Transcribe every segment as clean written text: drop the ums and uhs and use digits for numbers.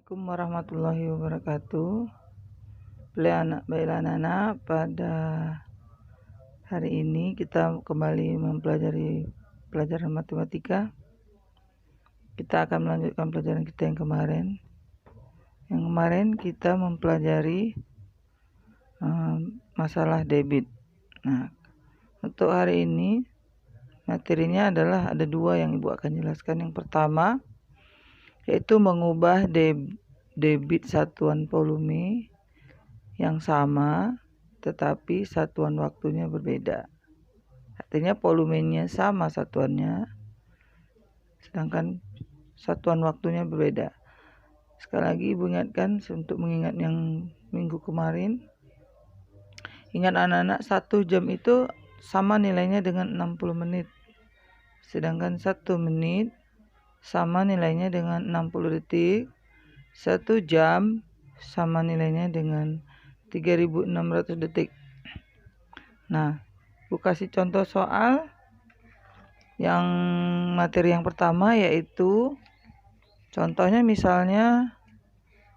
Assalamualaikum warahmatullahi wabarakatuh. Baiklah anak-anak, pada hari ini kita kembali mempelajari pelajaran matematika. Kita akan melanjutkan pelajaran kita yang kemarin. Yang kemarin kita mempelajari masalah debit. Nah, untuk hari ini materinya adalah ada dua yang Ibu akan jelaskan. Yang pertama yaitu mengubah debit satuan volume yang sama tetapi satuan waktunya berbeda. Artinya volumenya sama satuannya, sedangkan satuan waktunya berbeda. Sekali lagi Ibu ingatkan untuk mengingat yang minggu kemarin. Ingat anak-anak, 1 jam itu sama nilainya dengan 60 menit. Sedangkan 1 menit sama nilainya dengan 60 detik. 1 jam sama nilainya dengan 3600 detik. Nah, Bu kasih contoh soal yang materi yang pertama, yaitu contohnya misalnya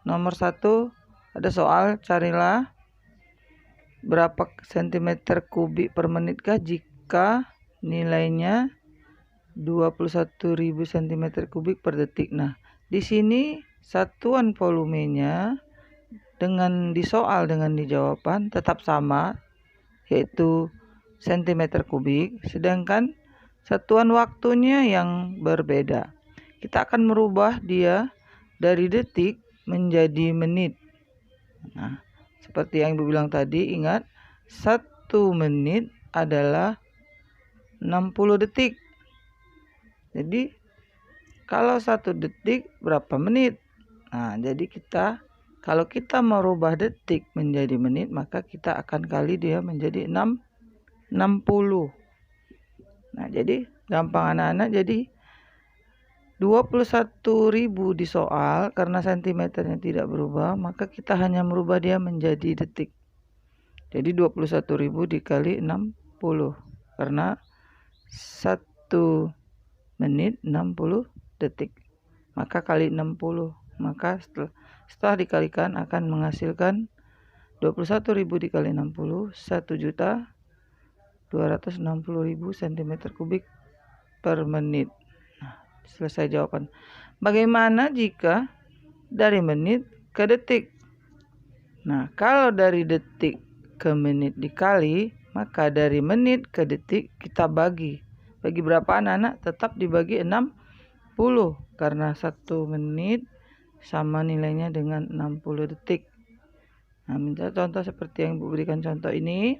nomor 1 ada soal, carilah berapa cm3 per menitkah jika nilainya 21.000 cm3 per detik. Nah, di sini satuan volumenya dengan di soal dengan di jawaban tetap sama, yaitu cm3, sedangkan satuan waktunya yang berbeda. Kita akan merubah dia dari detik menjadi menit. Nah, seperti yang Ibu bilang tadi, ingat 1 menit adalah 60 detik. Jadi kalau 1 detik berapa menit? Nah, jadi kalau kita merubah detik menjadi menit, maka kita akan kali dia menjadi 60. Nah, jadi gampang anak-anak. Jadi 21.000 di soal, karena sentimeternya tidak berubah, maka kita hanya merubah dia menjadi detik. Jadi 21.000 dikali 60, karena 1 menit 60 detik. Maka kali 60. Maka setelah dikalikan akan menghasilkan 21.000 dikali 60, 1.260.000 cm3 per menit. Nah, selesai jawaban. Bagaimana jika dari menit ke detik? Nah, kalau dari detik ke menit dikali, maka dari menit ke detik kita bagi. Bagi berapa anak-anak? Tetap dibagi 60, karena 1 menit sama nilainya dengan 60 detik. Nah, minta contoh seperti yang Ibu berikan contoh ini.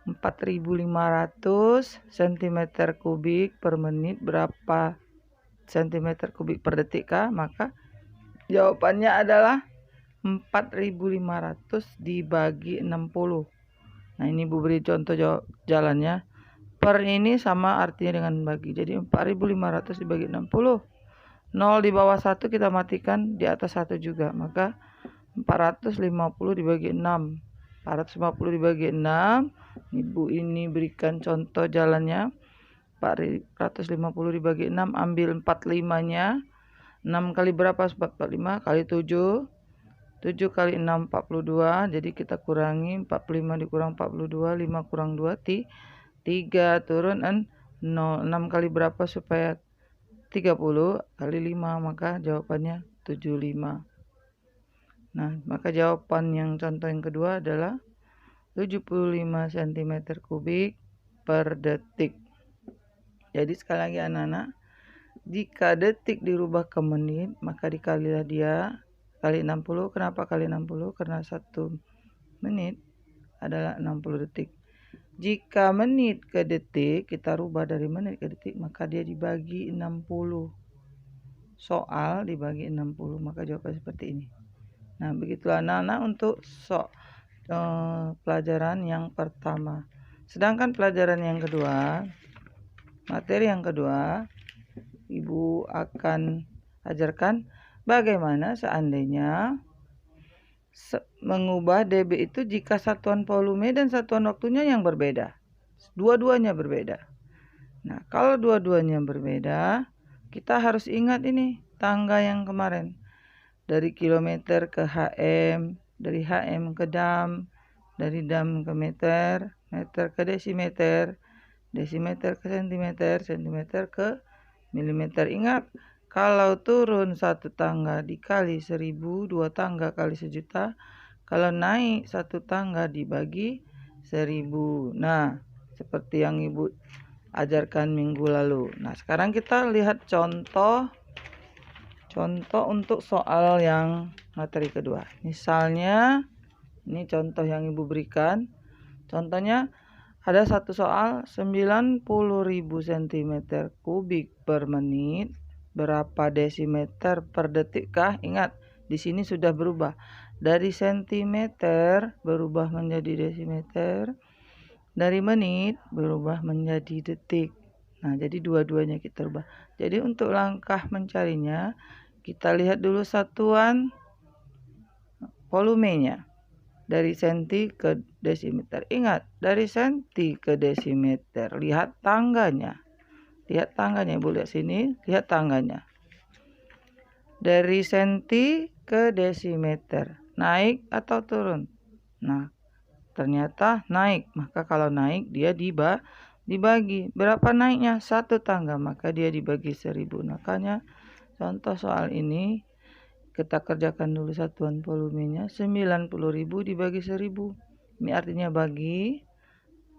4.500 cm3 per menit berapa cm3 per detik kah? Maka jawabannya adalah 4.500 dibagi 60. Nah, ini Ibu beri contoh jalannya. Per ini sama artinya dengan bagi. Jadi 4.500 dibagi 60. 0 di bawah 1 kita matikan, di atas 1 juga. Maka 450 dibagi 6. 450 dibagi 6. Ibu ini berikan contoh jalannya. 450 dibagi 6. Ambil 45-nya. 6 kali berapa? 45 kali 7. 7 kali 6 42. Jadi kita kurangi 45 dikurang 42. 5 kurang 2 3 turun 0. 6 kali berapa supaya 30 kali 5, maka jawabannya 75. Nah, maka jawaban yang contoh yang kedua adalah 75 cm3 per detik. Jadi sekali lagi anak-anak, jika detik dirubah ke menit, maka dikalilah dia kali 60. Kenapa kali 60? Karena 1 menit adalah 60 detik. Jika menit ke detik, kita rubah dari menit ke detik, maka dia dibagi 60. Soal dibagi 60, maka jawabannya seperti ini. Nah, begitulah anak-anak untuk pelajaran yang pertama. Sedangkan pelajaran yang kedua, materi yang kedua, Ibu akan ajarkan bagaimana seandainya mengubah dB itu jika satuan volume dan satuan waktunya yang berbeda. Dua-duanya berbeda. Nah, kalau dua-duanya berbeda, kita harus ingat ini tangga yang kemarin. dari kilometer ke HM, dari HM ke dam, dari dam ke meter, meter ke desimeter, desimeter ke sentimeter, sentimeter ke milimeter. Ingat, kalau turun 1 tangga dikali 1000, 2 tangga kali 1.000.000. Kalau naik 1 tangga dibagi 1000. Nah, seperti yang Ibu ajarkan minggu lalu. Nah, sekarang kita lihat contoh untuk soal yang materi kedua. Misalnya, ini contoh yang Ibu berikan. Contohnya ada satu soal 90.000 cm kubik per menit. Berapa desimeter per detik kah? Ingat, di sini sudah berubah. Dari sentimeter berubah menjadi desimeter. Dari menit berubah menjadi detik. Nah, jadi dua-duanya kita ubah. Jadi untuk langkah mencarinya, kita lihat dulu satuan volumenya. Dari senti ke desimeter. Ingat, dari senti ke desimeter. Lihat tangganya. Lihat tangganya, Ibu lihat sini. Lihat tangganya. Dari senti ke desimeter. Naik atau turun? Nah, ternyata naik. Maka kalau naik, dia dibagi. Berapa naiknya? 1 tangga. Maka dia dibagi 1000. Makanya contoh soal ini kita kerjakan dulu satuan volumenya. 90.000 dibagi 1000. Ini artinya bagi.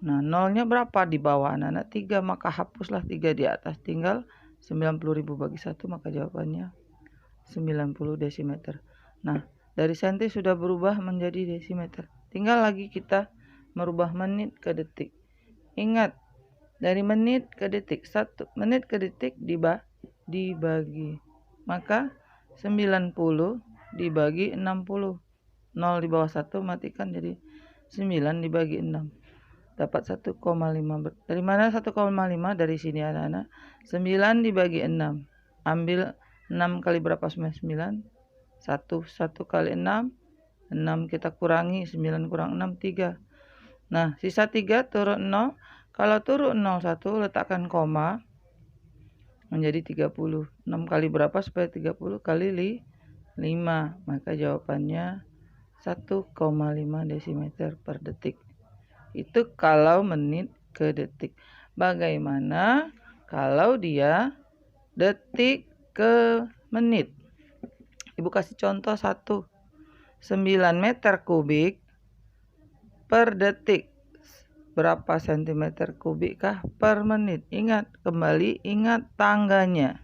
Nah, nolnya berapa di bawah? Anak-anak 3, maka hapuslah 3 di atas. Tinggal 90.000 bagi 1, maka jawabannya 90 desimeter. Nah, dari senti sudah berubah menjadi desimeter. Tinggal lagi kita merubah menit ke detik. Ingat, dari menit ke detik. 1 menit ke detik dibagi. Maka 90 dibagi 60. 0 di bawah 1 matikan, jadi 9 dibagi 6. Dapat 1,5. Dari mana 1,5? Dari sini anak-anak. 9 dibagi 6. Ambil 6 kali berapa? 9. 1 kali 6. 6 kita kurangi. 9 kurang 6, 3. Nah, sisa 3 turun 0. Kalau turun 0, 1 letakkan koma. Menjadi 30. 6 kali berapa supaya 30? Kali 5. Maka jawabannya 1,5 desimeter per detik. Itu kalau menit ke detik. Bagaimana kalau dia detik ke menit? Ibu kasih contoh 1. 9 meter kubik per detik. Berapa sentimeter kubik kah per menit? Ingat, kembali ingat tangganya.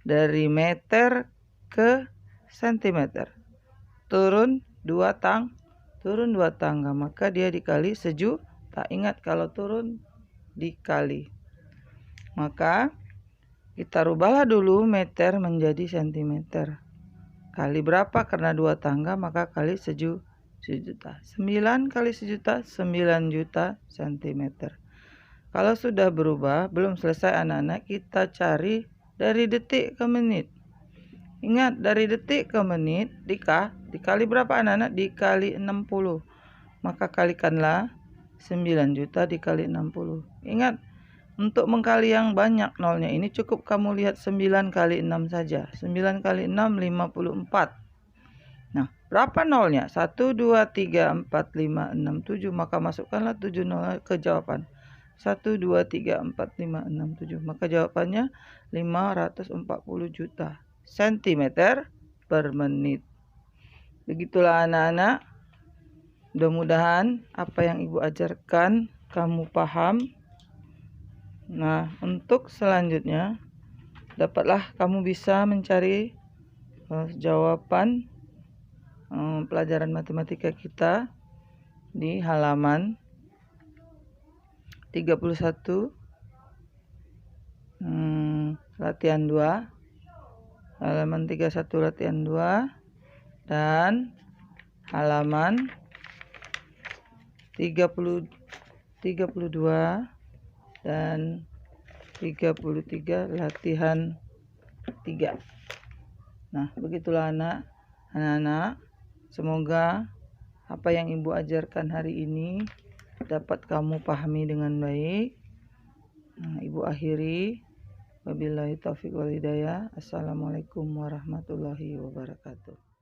Dari meter ke sentimeter. Turun 2 tangga. Maka dia dikali 1.000.000. Ingat, kalau turun dikali. Maka kita rubahlah dulu meter menjadi sentimeter. Kali berapa? Karena 2 tangga, maka kali 1.000.000. 9 kali 1.000.000, 9 juta sentimeter. Kalau sudah berubah, belum selesai anak-anak, kita cari dari detik ke menit. Ingat, dari detik ke menit dikali berapa anak-anak? Dikali 60. Maka kalikanlah 9 juta dikali 60. Ingat, untuk mengkali yang banyak nolnya ini cukup kamu lihat 9 kali 6 saja. 9 kali 6, 54. Nah, berapa nolnya? 1, 2, 3, 4, 5, 6, 7. Maka masukkanlah 7 nol ke jawaban. 1, 2, 3, 4, 5, 6, 7. Maka jawabannya 540 juta sentimeter per menit. Begitulah anak-anak. Mudah-mudahan apa yang Ibu ajarkan kamu paham. Nah, untuk selanjutnya dapatlah kamu bisa mencari jawaban pelajaran matematika kita di halaman 31 latihan 2, halaman 31 latihan 2, dan halaman 32 dan 33 latihan 3. Nah, begitulah anak-anak. Semoga apa yang Ibu ajarkan hari ini dapat kamu pahami dengan baik. Nah, Ibu akhiri. Wabillahi taufiq wal hidayah. Assalamualaikum warahmatullahi wabarakatuh.